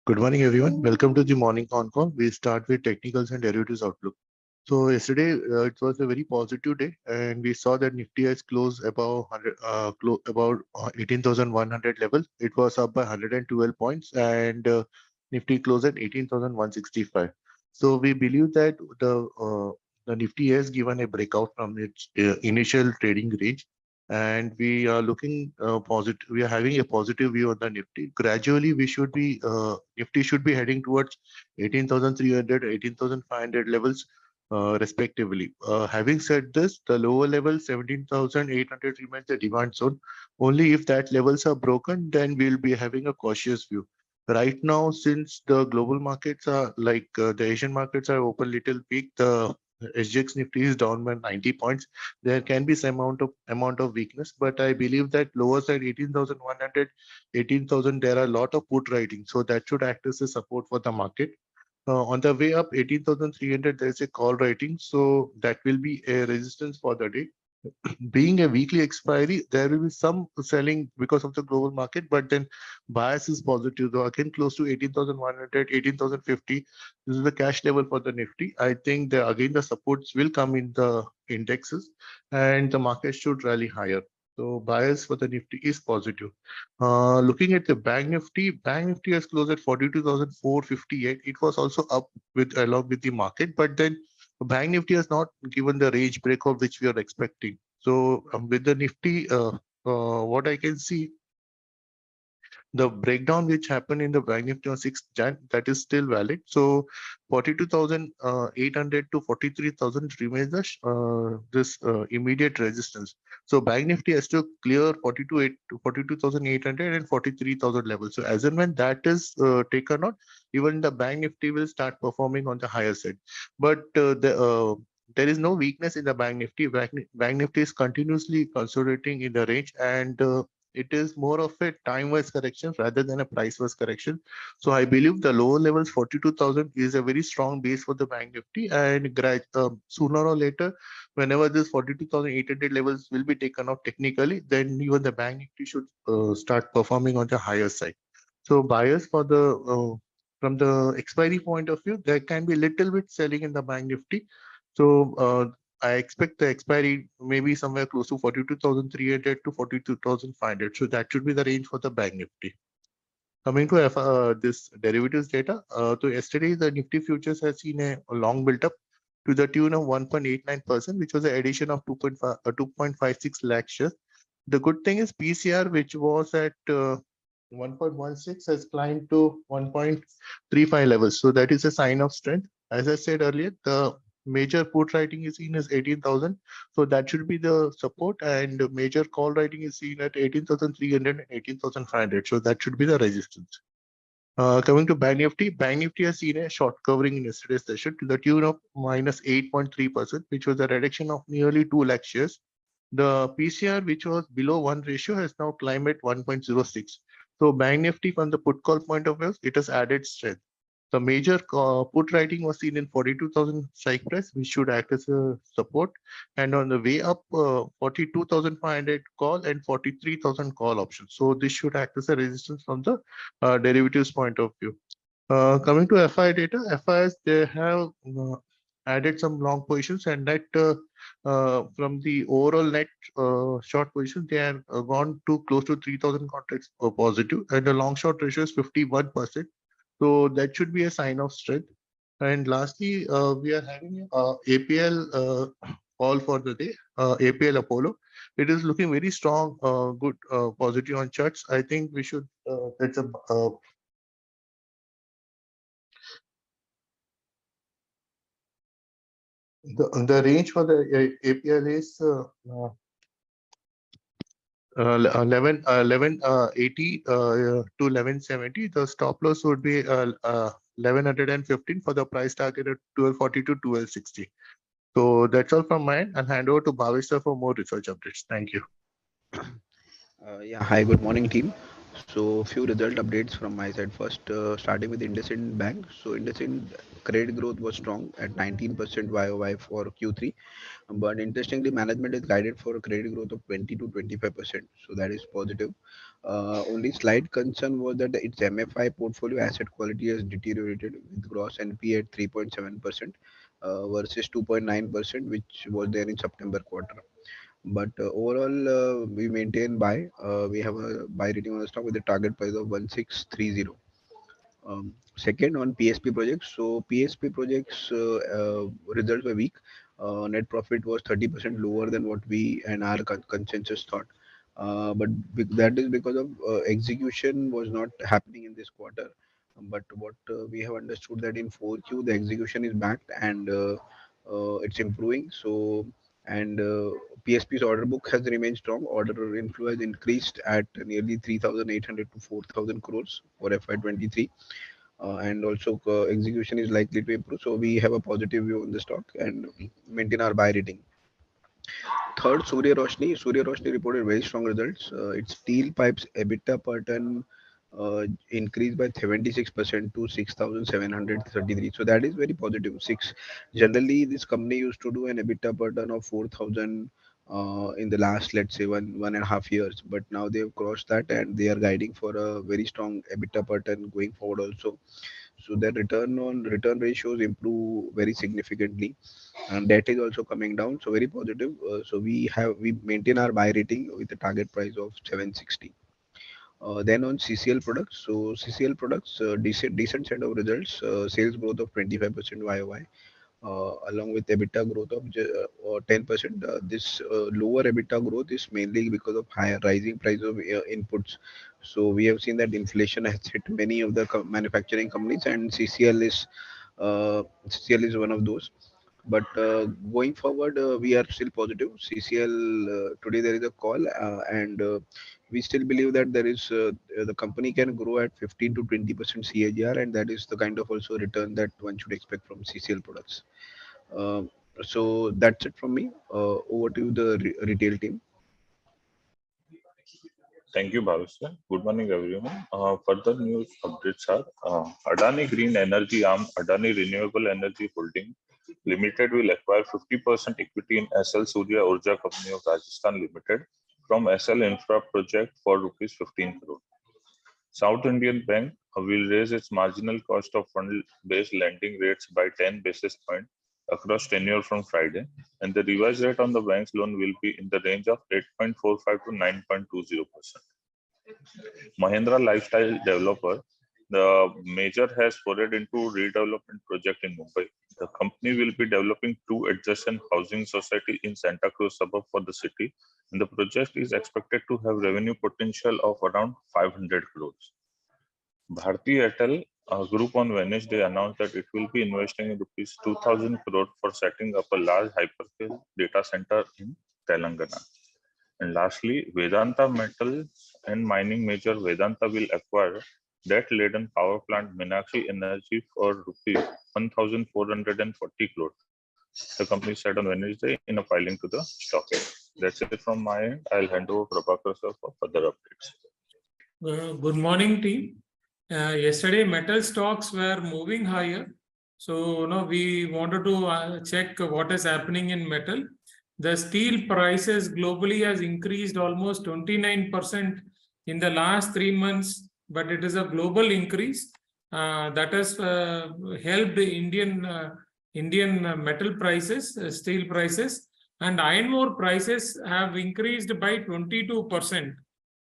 Good morning, everyone. Welcome to the morning con call. We start with technicals and derivatives outlook. So yesterday it was a very positive day, and we saw that Nifty has closed above 100, about 18,100 level. It was up by 112 points, and Nifty closed at 18,165. So we believe that the Nifty has given a breakout from its initial trading range, and we are looking positive. We are having a positive view on the Nifty. Gradually, we should be Nifty should be heading towards 18,300, 18,500 levels, respectively. Having said this, the lower level 17,800 remains the demand zone. Only if that levels are broken, then we'll be having a cautious view. Right now, since the global markets are like the Asian markets are open little peak, the SGX Nifty is down by 90 points. There can be some amount of weakness, but I believe that lower side 18,100, 18,000, there are a lot of put writing, so that should act as a support for the market. On the way up 18,300, there is a call writing, so that will be a resistance for the day. Being a weekly expiry, there will be some selling because of the global market, but then bias is positive. Though again, close to 18,100, 18,050. This is the cash level for the Nifty. I think again the supports will come in the indexes, and the market should rally higher. So bias for the Nifty is positive. Looking at the Bank Nifty has closed at 42,458. It was also up with along with the market, but then Bank Nifty has not given the range breakout which we are expecting. So with the Nifty, what I can see, the breakdown which happened in the Bank Nifty on 6th Jan, that is still valid. So 42,800 to 43,000 remains this immediate resistance. So Bank Nifty has to clear 42,800 and 43,000 levels. So as and when that is taken out, even the Bank Nifty will start performing on the higher side. But there is no weakness in the Bank Nifty. Bank Nifty is continuously consolidating in the range, and it is more of a time-wise correction rather than a price-wise correction. So I believe the lower levels 42,000 is a very strong base for the Bank Nifty, and sooner or later, whenever this 42,800 levels will be taken out technically, then even the Bank Nifty should start performing on the higher side. So buyers for the from the expiry point of view, there can be little bit selling in the Bank Nifty. So I expect the expiry maybe somewhere close to 42,300 to 42,500. So that should be the range for the Bank Nifty. Coming to this derivatives data, so yesterday the Nifty futures has seen a long build-up to the tune of 1.89%, which was an addition of 2.56 lakh shares. The good thing is PCR, which was at 1.16, has climbed to 1.35 levels. So that is a sign of strength. As I said earlier, the major put writing is seen as 18,000. So that should be the support, and major call writing is seen at 18,300 and 18,500. So that should be the resistance. Coming to Bank Nifty has seen a short covering in yesterday's session to the tune of minus 8.3%, which was a reduction of nearly 2 lakh shares. The PCR, which was below 1 ratio, has now climbed at 1.06. So Bank Nifty, from the put call point of view, it has added strength. The major put writing was seen in 42,000 strike price, which should act as a support. And on the way up, 42,500 call and 43,000 call options. So this should act as a resistance from the derivatives point of view. Coming to FI data, FIs, they have added some long positions, and that from the overall net short position, they have gone to close to 3,000 contracts positive, and the long short ratio is 51%. So that should be a sign of strength. And lastly, we are having APL call for the day, APL Apollo. It is looking very strong, good, positive on charts. I think we should, that's a the range for the APL is 1180 to 1170. The stop loss would be 1115 for the price target at 1240 to 1260. So that's all from mine. I'll hand over to Bhavesh sir for more research updates. Thank you. Yeah, hi, good morning, team. So, few result updates from my side. First, starting with IndusInd Bank. So, IndusInd credit growth was strong at 19% YOY for Q3, but interestingly, management is guided for a credit growth of 20 to 25%. So, that is positive. Only slight concern was that its MFI portfolio asset quality has deteriorated with gross NPA at 3.7% versus 2.9%, which was there in September quarter. But overall, we maintain buy. We have a buy rating on the stock with a target price of 1630. Second, on PSP projects. So PSP projects results were weak. Net profit was 30% lower than what we and our consensus thought. But that is because of execution was not happening in this quarter. But what we have understood that in 4Q the execution is back and it's improving. So and PSP's order book has remained strong. Order inflow has increased at nearly 3,800 to 4,000 crores for FY23, and also execution is likely to improve. So we have a positive view on the stock and maintain our buy rating. Third, Surya Roshni. Surya Roshni reported very strong results. Its steel pipes EBITDA per ton increased by 76% to 6,733. So that is very positive. Six. Generally, this company used to do an EBITDA per ton of 4,000 in the last, let's say, 1.5 years. But now they have crossed that and they are guiding for a very strong EBITDA per ton going forward also. So their return ratios improve very significantly, and debt is also coming down. So very positive. So we maintain our buy rating with a target price of 760. Then on CCL products, so CCL products decent set of results. Sales growth of 25% YOY, along with EBITDA growth of 10%. This lower EBITDA growth is mainly because of higher rising price of inputs. So we have seen that inflation has hit many of the manufacturing companies, and CCL is one of those. But going forward, we are still positive. CCL today there is a call, and we still believe that the company can grow at 15 to 20% CAGR, and that is the kind of also return that one should expect from CCL products. Uh, so that's it from me. Over to the retail team. Thank you, Bhavishya. Good morning, everyone. Further news updates are Adani Green Energy arm, Adani Renewable Energy Holding Limited will acquire 50% equity in SL Surya Urja Company of Rajasthan Limited from SL Infra Project for rupees 15 crore. South Indian Bank will raise its marginal cost of fund-based lending rates by 10 basis points across tenure from Friday, and the revised rate on the bank's loan will be in the range of 8.45 to 9.20%. Mahindra Lifestyle Developer, the major, has forayed into redevelopment project in Mumbai. The company will be developing two adjacent housing society in Santa Cruz suburb for the city, and the project is expected to have revenue potential of around 500 crores. Bharti Airtel Group on Wednesday announced that it will be investing in rupees 2,000 crore for setting up a large hyperscale data center in Telangana. And lastly, Vedanta Metals and mining major Vedanta will acquire debt-laden power plant Meenakshi Energy for rupees 1,440 crore. The company said on Wednesday in a filing to the stock exchange. That's it from my end. I'll hand over Prabhakar sir for further updates. Good morning, team. Yesterday, metal stocks were moving higher. So, we wanted to check what is happening in metal. The steel prices globally has increased almost 29% in the last 3 months, but it is a global increase that has helped Indian metal prices, steel prices, and iron ore prices have increased by 22%.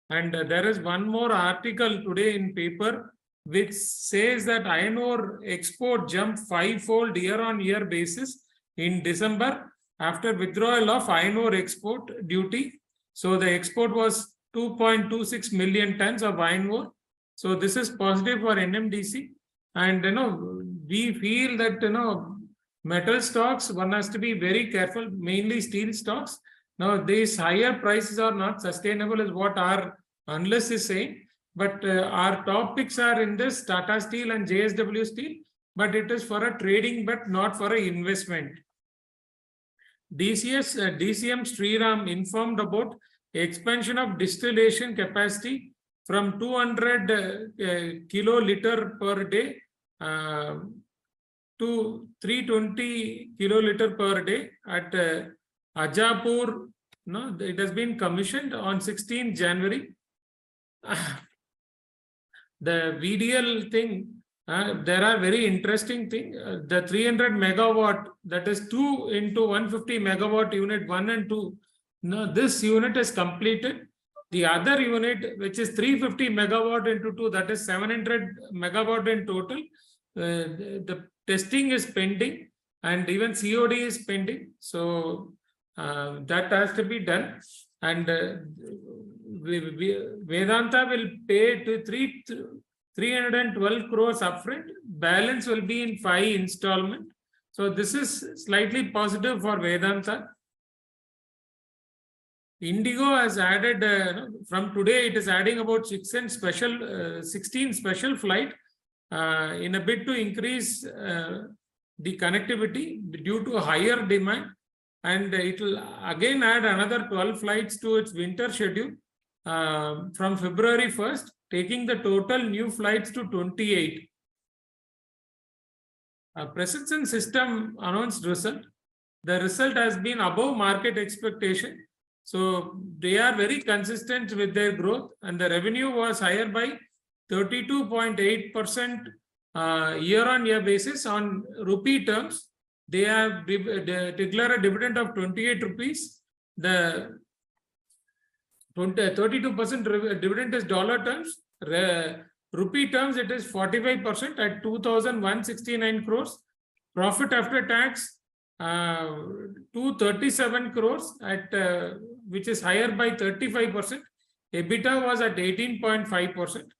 And there is one more article today in paper which says that iron ore export jumped 5-fold year-on-year basis in December after withdrawal of iron ore export duty. So the export was 2.26 million tons of iron ore. So this is positive for NMDC. And we feel that metal stocks, one has to be very careful, mainly steel stocks. Now, these higher prices are not sustainable is what our analyst is saying. But our top picks are in this Tata Steel and JSW Steel. But it is for a trading, but not for an investment. DCM Sriram informed about expansion of distillation capacity from 200 kiloliter per day to 320 kiloliter per day at Ajapur. It has been commissioned on 16 January. the VDL thing, there are very interesting thing. The 300 megawatt, that is 2 into 150 megawatt unit 1 and 2. Now this unit is completed. The other unit, which is 350 megawatt into 2, that is 700 megawatt in total. The testing is pending and even COD is pending. So that has to be done. And Vedanta will pay to 312 crores upfront. Balance will be in 5 installment. So this is slightly positive for Vedanta. Indigo has added, from today it is adding about 16 special flight in a bid to increase the connectivity due to higher demand. And it will again add another 12 flights to its winter schedule from February 1st, taking the total new flights to 28. Precision System announced result. The result has been above market expectation. So they are very consistent with their growth, and the revenue was higher by 32.8% year-on-year basis on rupee terms. They have declared a dividend of 28 rupees. The 32% dividend is dollar terms. Rupee terms, it is 45% at 2,169 crores. Profit after tax, 237 crores at which is higher by 35%. EBITDA was at 18.5%.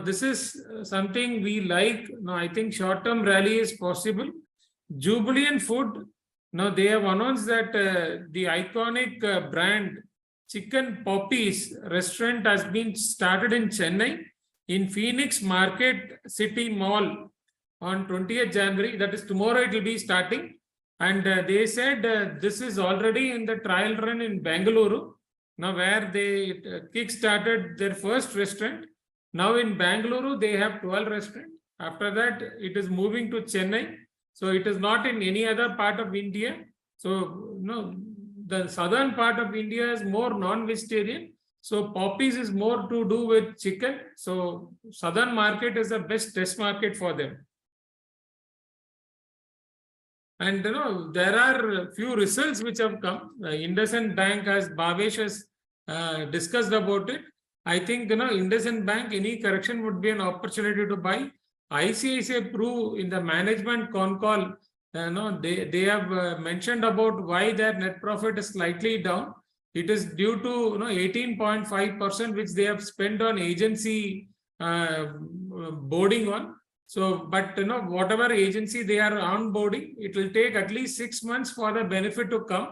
This is something we like. I think short-term rally is possible. Jubilant Food, now they have announced that the iconic brand Chicken Poppies restaurant has been started in Chennai in Phoenix Market City Mall on 20th January. That is tomorrow it will be starting. And they said this is already in the trial run in Bengaluru, now where they kick-started their first restaurant. Now in Bengaluru, they have 12 restaurants. After that, it is moving to Chennai. So it is not in any other part of India. So the southern part of India is more non-vegetarian. So Poppies is more to do with chicken. So southern market is the best test market for them. And there are few results which have come. IndusInd Bank, as Bhavesh has discussed about it. I think IndusInd Bank, any correction would be an opportunity to buy. ICICI Pru in the management con call, they have mentioned about why their net profit is slightly down. It is due to 18.5% which they have spent on agency boarding on. So, but whatever agency they are onboarding, it will take at least 6 months for the benefit to come.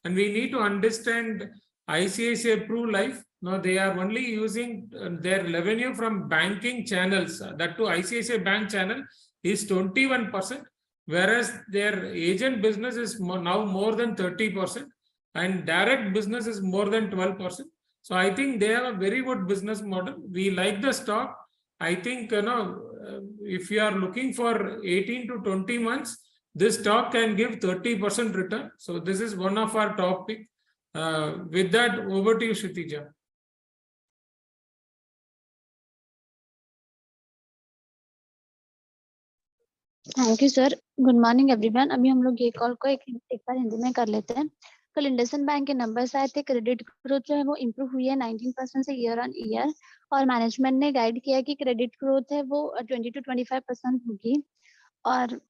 And we need to understand ICICI Pru Life. Now they are only using their revenue from banking channels. That to ICICI Bank channel is 21%, whereas their agent business is now more than 30%, and direct business is more than 12%. So I think they have a very good business model. We like the stock. I think if you are looking for 18 to 20 months, this stock can give 30% return. So this is one of our top pick. With that, over to you, Kshitija. Thank you sir. Good morning everyone. अभी हम लोग ये call को एक बार हिंदी में कर लेते हैं. कल इंडसइंड बैंक के नंबर्स आए थे. क्रेडिट ग्रोथ जो है वो इम्प्रूव हुई है 19% से ईयर ऑन ईयर, और मैनेजमेंट ने गाइड किया कि क्रेडिट ग्रोथ है वो 20 to 25% होगी, और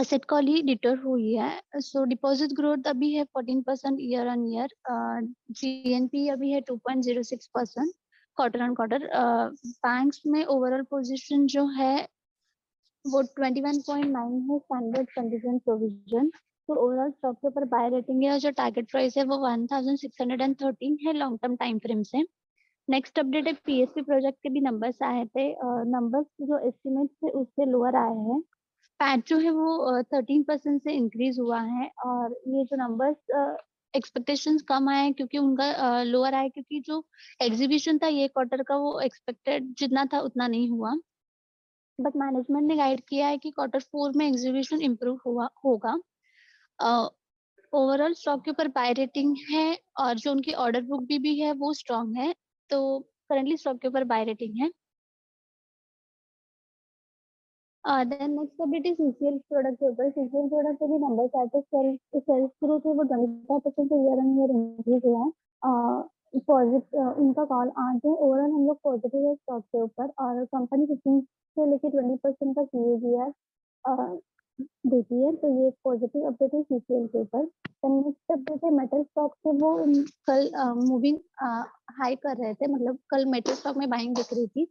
एसेट क्वालिटी डिटर हुई है. सो डिपॉजिट ग्रोथ अभी है 14% ईयर ऑन ईयर. जीएनपी अभी है 2.06% क्वार्टर ऑन क्वार्टर. बैंक्स में ओवरऑल पोजीशन जो है वो 21.9 है स्टैंडर्ड कंडीशन प्रोविजन. तो ओवरऑल स्टॉक के ऊपर बाय रेटिंग है, और जो टारगेट प्राइस है वो 1613 है लॉन्ग टर्म टाइम फ्रेम से. नेक्स्ट अपडेट है पीएसपी प्रोजेक्ट के भी नंबर्स आए थे. नंबर्स जो एस्टिमेट थे उससे लोअर आए हैं. पैट जो है वो 13% से इंक्रीज हुआ है, और ये जो नंबर्स एक्सपेक्टेशंस कम आए हैं क्योंकि उनका लोअर आया क्योंकि जो एग्जीबिशन था ये क्वार्टर का वो एक्सपेक्टेड जितना था उतना नहीं हुआ. बट मैनेजमेंट ने गाइड किया है कि क्वार्टर 4 में एग्जीबिशन इम्प्रूव होगा. ओवरऑल स्टॉक के ऊपर बाय रेटिंग है, और जो उनकी ऑर्डर बुक भी है वो स्ट्रांग है. तो करंटली स्टॉक के ऊपर बाय रेटिंग है। Then next update is CCL product के ऊपर। सीसीएल प्रोडक्ट के भी नंबर्स आए थे। सेल्स ग्रोथ है वो 25% ईयर ऑन ईयर इंक्रीज हुआ है। पॉजिटिव उनका कॉल आज है। ओवरऑल हम लोग पॉजिटिव है स्टॉक के ऊपर, और कंपनी 15 से लेके 20% का CAGR देती है। तो ये एक पॉजिटिव अपडेट है सीसीएल के ऊपर। नेक्स्ट अपडेट है मेटल स्टॉक से। वो कल मूविंग हाई कर रहे थे, मतलब कल मेटल स्टॉक में बाइंग दिख रही थी।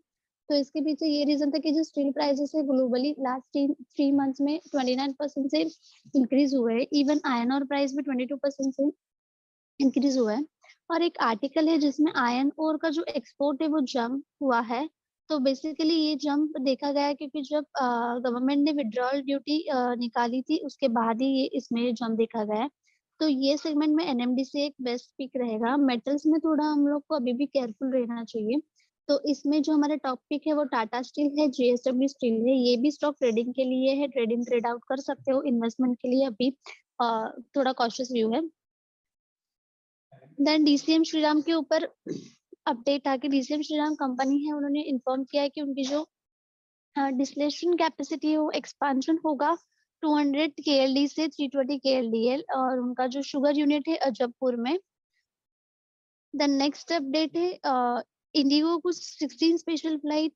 तो इसके पीछे ये रीजन था कि जो स्टील प्राइसेस है ग्लोबली लास्ट 3 मंथ्स में 29% से इंक्रीज हुए हैं। इवन आयरन और प्राइस भी 22% से इंक्रीज हुआ है। और एक आर्टिकल है जिसमें आयरन ओर का जो एक्सपोर्ट है वो जंप हुआ है। तो बेसिकली ये जंप देखा गया है क्योंकि जब गवर्नमेंट ने विड्रॉल ड्यूटी निकाली थी उसके बाद ही ये इसमें जंप देखा गया है। तो ये सेगमेंट में एनएमडी से एक बेस्ट पिक रहेगा। मेटल्स में थोड़ा हम लोग को अभी भी केयरफुल रहना चाहिए। तो इसमें जो हमारे टॉप पिक है वो टाटा स्टील है, जेएसडब्ल्यू स्टील है। ये भी स्टॉक ट्रेडिंग के लिए है, ट्रेडिंग ट्रेड आउट कर सकते हो। इन्वेस्टमेंट के लिए अभी थोड़ा कॉशियस व्यू है। देन डीसीएम श्रीराम के ऊपर अपडेट आके डीसीएम श्रीराम कंपनी है, उन्होंने इन्फॉर्म किया है कि उनकी जो डिस्टिलेशन कैपेसिटी है वो एक्सपांशन होगा 200 KLD से 320 KLDL, और उनका जो शुगर यूनिट है अजबपुर में। देन नेक्स्ट अपडेट है इंडिगो कुछ 16 स्पेशल फ्लाइट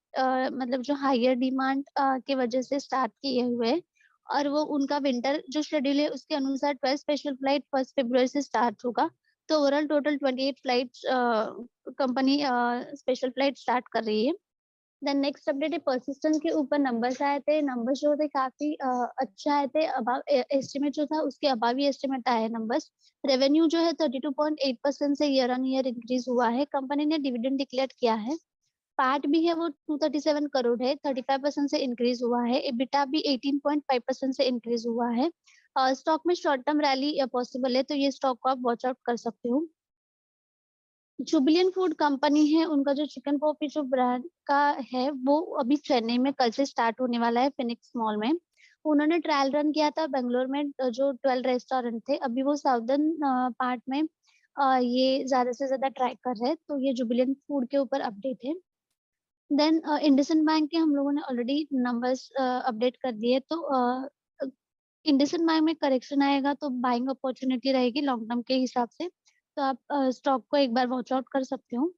मतलब जो हायर डिमांड के वजह से स्टार्ट किए हुए, और वो उनका विंटर जो शेड्यूल है उसके अनुसार 12 स्पेशल फ्लाइट 1 फरवरी से स्टार्ट होगा। तो overall total 28 flight company special flight start कर रही है। देन नेक्स्ट अपडेट है परसिस्टेंस के ऊपर। नंबर्स आए थे, नंबर्स जो थे काफी अच्छा आए थे। अबाव एस्टिमेट जो था उसके अबाव ही एस्टिमेट आए नंबर्स। रेवेन्यू जो है 32.8% से ईयर ऑन ईयर इंक्रीज हुआ है। कंपनी ने डिविडेंड डिक्लेयर किया है। पैट भी है वो 237 करोड़ है, 35% से इंक्रीज हुआ है। एबिटा भी 18.5% से इंक्रीज हुआ है। स्टॉक में शॉर्ट टर्म रैली पॉसिबल है, तो ये स्टॉक को आप वॉच आउट कर सकते हो। जुबिलियन फूड कंपनी है, उनका जो चिकन पॉपी जो ब्रांड का है वो अभी चेन्नई में कल से स्टार्ट होने वाला है, फिनिक्स मॉल में। उन्होंने ट्रायल रन किया था बेंगलोर में, जो 12 रेस्टोरेंट थे। अभी वो साउदर्न पार्ट में ये ज्यादा से ज्यादा ट्राई कर रहे हैं। तो ये जुबिलियन फूड के ऊपर अपडेट है। देन इंडसइंड बैंक के हम लोगों ने ऑलरेडी नंबर्स अपडेट कर दिए। तो इंडसइंड बैंक में करेक्शन आएगा तो बाइंग अपॉर्चुनिटी रहेगी लॉन्ग टर्म के हिसाब से। तो आप स्टॉक को एक बार वॉच आउट कर सकते हो।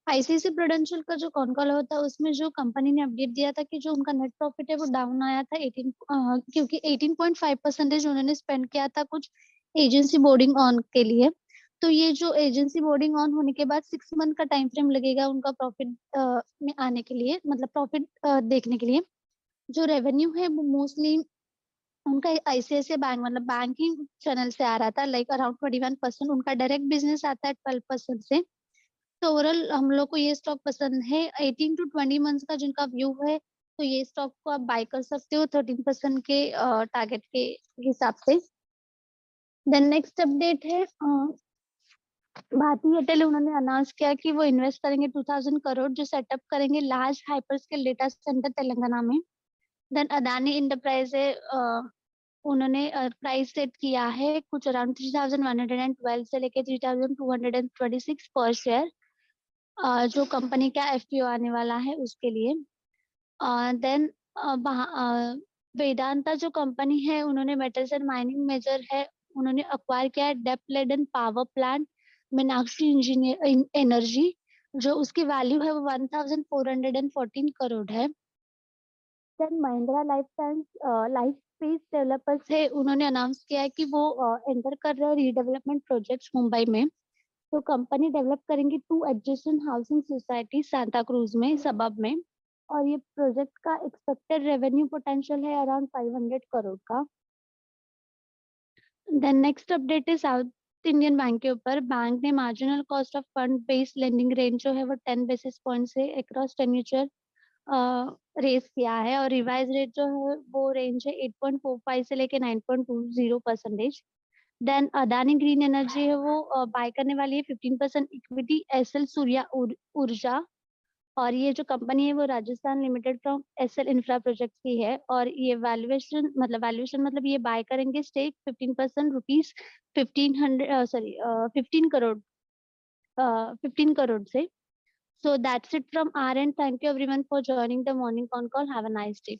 आईसीआईसी प्रूडेंशियल का जो कॉन कॉल होता है उसमें जो कंपनी ने अपडेट दिया था कि जो उनका नेट प्रॉफिट है वो डाउन आया था 18 क्योंकि 18.5% उन्होंने स्पेंड किया था कुछ एजेंसी बोर्डिंग ऑन के लिए। तो ये जो एजेंसी बोर्डिंग ऑन होने के बाद 6 मंथ का टाइम फ्रेम लगेगा उनका प्रॉफिट में आने के लिए, मतलब प्रॉफिट देखने के लिए। जो रेवेन्यू है वो मोस्टली उनका आईसीआईसीआई बैंक मतलब बैंकिंग चैनल से आ रहा था, लाइक अराउंड 21%। उनका डायरेक्ट बिजनेस आता है 12% से। तो ओवरऑल हम लोग को ये स्टॉक पसंद है। 18 to 20 मंथ्स का जिनका व्यू है तो ये स्टॉक को आप बाय कर सकते हो 13% के टारगेट के हिसाब से। देन नेक्स्ट अपडेट है भारतीय एयरटेल। उन्होंने अनाउंस किया कि वो इन्वेस्ट करेंगे 2000 करोड़ जो सेटअप करेंगे large hyperscale data centre Telangana में। देन अदानी इंटरप्राइज है, उन्होंने प्राइस सेट किया है कुछ अराउंड 3112 से लेके 3226 पर शेयर, जो कंपनी का एफपीओ आने वाला है उसके लिए। देन वेदांता जो कंपनी है उन्होंने मेटल्स एंड माइनिंग मेजर है, उन्होंने अक्वायर किया है डेप लेडन power plant Meenakshi engineer energy, जो उसकी वैल्यू है वो 1414 करोड़ है। Then Mahindra life space developers है, उन्होंने अनाउंस किया है कि वो एंटर कर रहे हैं रीडेवलपमेंट प्रोजेक्ट्स मुंबई में। तो कंपनी डेवलप करेंगी 2 adjacent housing society Santa cruise में सबब में, और ये प्रोजेक्ट का एक्सपेक्टेड रेवेन्यू पोटेंशियल है अराउंड 500 करोड़ का। देन नेक्स्ट अपडेट है साउथ इंडियन बैंक के ऊपर। बैंक ने marginal cost of fund based lending range जो है वो 10 बेसिस पॉइंट से अक्रॉस टेन्यूचर रेस किया है, और रिवाइज रेट जो है वो रेंज है 8.45 से लेके 9.20%। देन अदानी ग्रीन एनर्जी है वो बाय करने वाली है 15% इक्विटी एसएल सूर्या ऊर्जा, और ये जो कंपनी है वो Rajasthan limited from SL infra project की है। और ये वैल्यूएशन मतलब ये बाय करेंगे स्टेक 15% रुपीज 1500 15 करोड़ से। So that's it from our end. Thank you everyone for joining the morning con call. Have a nice day.